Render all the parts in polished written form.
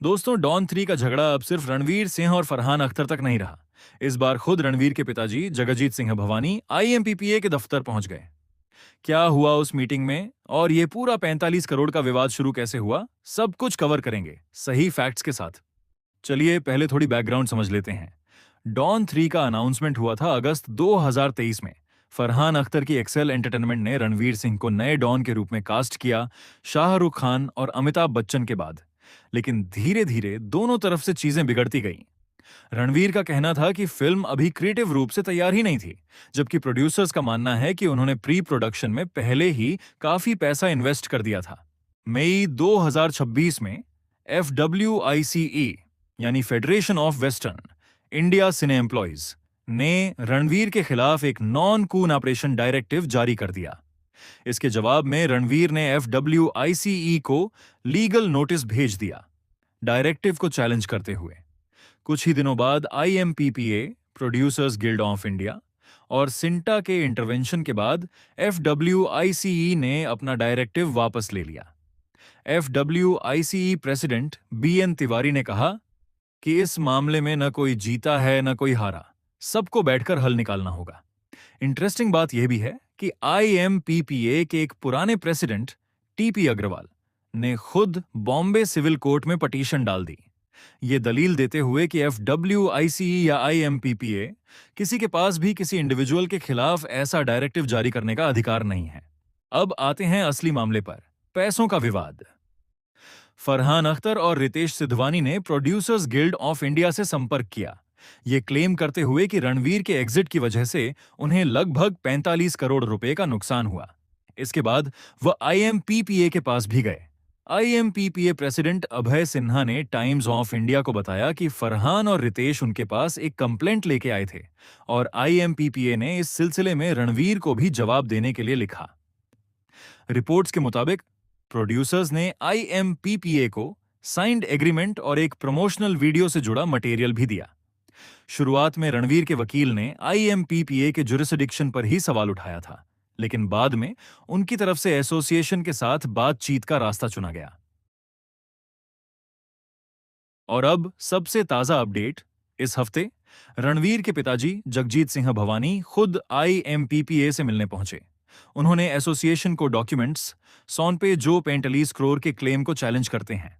दोस्तों, डॉन 3 का झगड़ा अब सिर्फ रणवीर सिंह और फरहान अख्तर तक नहीं रहा। इस बार खुद रणवीर के पिताजी जगजीत सिंह भवानी आईएमपीपीए के दफ्तर पहुंच गए। क्या हुआ उस मीटिंग में और ये पूरा 45 करोड़ का विवाद शुरू कैसे हुआ, सब कुछ कवर करेंगे सही फैक्ट्स के साथ। चलिए पहले थोड़ी बैकग्राउंड समझ लेते हैं। डॉन 3 का अनाउंसमेंट हुआ था अगस्त 2023 में। फरहान अख्तर की एक्सेल एंटरटेनमेंट ने रणवीर सिंह को नए डॉन के रूप में कास्ट किया, शाहरुख खान और अमिताभ बच्चन के बाद। लेकिन धीरे धीरे दोनों तरफ से चीजें बिगड़ती गईं। रणवीर का कहना था कि फिल्म अभी क्रिएटिव रूप से तैयार ही नहीं थी, जबकि प्रोड्यूसर्स का मानना है कि उन्होंने प्री प्रोडक्शन में पहले ही काफी पैसा इन्वेस्ट कर दिया था। मई 2026 में FWICE यानी federation of western India cine employees ने रणवीर के खिलाफ एक नॉन कून ऑपरेशन डायरेक्टिव जारी कर दिया। इसके जवाब में रणवीर ने FWICE को लीगल नोटिस भेज दिया, डायरेक्टिव को चैलेंज करते हुए। कुछ ही दिनों बाद IMPPA, producers guild of India और सिंटा के इंटरवेंशन के बाद FWICE ने अपना डायरेक्टिव वापस ले लिया। FWICE प्रेसिडेंट BN तिवारी ने कहा कि इस मामले में न कोई जीता है न कोई हारा, सबको बैठकर हल निकालना होगा। इंटरेस्टिंग बात यह भी है कि IMPPA के एक पुराने प्रेसिडेंट TP अग्रवाल ने खुद बॉम्बे सिविल कोर्ट में पटिशन डाल दी, ये दलील देते हुए कि FWICE या IMPPA किसी के पास भी किसी इंडिविजुअल के खिलाफ ऐसा डायरेक्टिव जारी करने का अधिकार नहीं है। अब आते हैं असली मामले पर, पैसों का विवाद। फरहान अख्तर और रितेश सिधवानी ने प्रोड्यूसर्स गिल्ड ऑफ इंडिया से संपर्क किया, ये क्लेम करते हुए कि रणवीर के एग्जिट की वजह से उन्हें लगभग 45 करोड़ रुपए का नुकसान हुआ। इसके बाद वह IMPPA के पास भी गए। IMPPA प्रेसिडेंट अभय सिन्हा ने टाइम्स ऑफ इंडिया को बताया कि फरहान और रितेश उनके पास एक कंप्लेंट लेके आए थे और IMPPA ने इस सिलसिले में रणवीर को भी जवाब देने के लिए लिखा। रिपोर्ट्स के मुताबिक प्रोड्यूसर्स ने IMPPA को साइंड एग्रीमेंट और एक प्रमोशनल वीडियो से जुड़ा मटेरियल भी दिया। शुरुआत में रणवीर के वकील ने IMPPA के जुरिसडिक्शन पर ही सवाल उठाया था, लेकिन बाद में उनकी तरफ से एसोसिएशन के साथ बातचीत का रास्ता चुना गया। और अब सबसे ताजा अपडेट, इस हफ्ते रणवीर के पिताजी जगजीत सिंह भवानी खुद IMPPA से मिलने पहुंचे। उन्होंने एसोसिएशन को डॉक्यूमेंट्स सौंपे जो 45 करोड़ के क्लेम को चैलेंज करते हैं।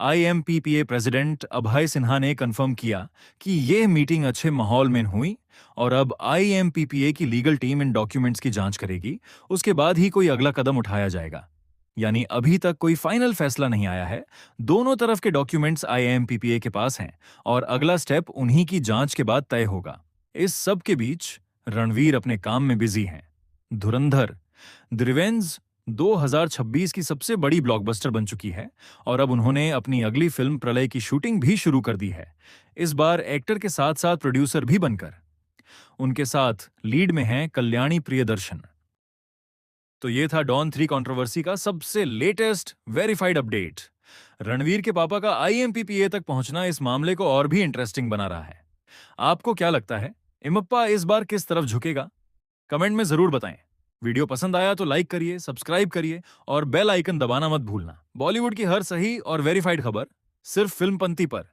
IMPPA प्रेसिडेंट अभय सिन्हा ने कंफर्म किया कि यह मीटिंग अच्छे माहौल में हुई और अब IMPPA की लीगल टीम इन डॉक्यूमेंट्स की जांच करेगी, उसके बाद ही कोई अगला कदम उठाया जाएगा। यानी अभी तक कोई फाइनल फैसला नहीं आया है, दोनों तरफ के डॉक्यूमेंट्स IMPPA के पास हैं और अगला स्टेप उन्हीं की जांच के बाद तय होगा। इस सब के बीच रणवीर अपने काम में बिजी हैं। धुरंधर द रिवेंज 2026 की सबसे बड़ी ब्लॉकबस्टर बन चुकी है और अब उन्होंने अपनी अगली फिल्म प्रलय की शूटिंग भी शुरू कर दी है, इस बार एक्टर के साथ साथ प्रोड्यूसर भी बनकर। उनके साथ लीड में हैं कल्याणी प्रियदर्शन। तो ये था डॉन 3 कंट्रोवर्सी का सबसे लेटेस्ट वेरीफाइड अपडेट। रणवीर के पापा का IMPPA तक पहुंचना इस मामले को और भी इंटरेस्टिंग बना रहा है। आपको क्या लगता है, इमप्पा इस बार किस तरफ झुकेगा? कमेंट में जरूर बताएं। वीडियो पसंद आया तो लाइक करिए, सब्सक्राइब करिए और बेल आइकन दबाना मत भूलना। बॉलीवुड की हर सही और वेरीफाइड खबर सिर्फ फिल्मपंथी पर।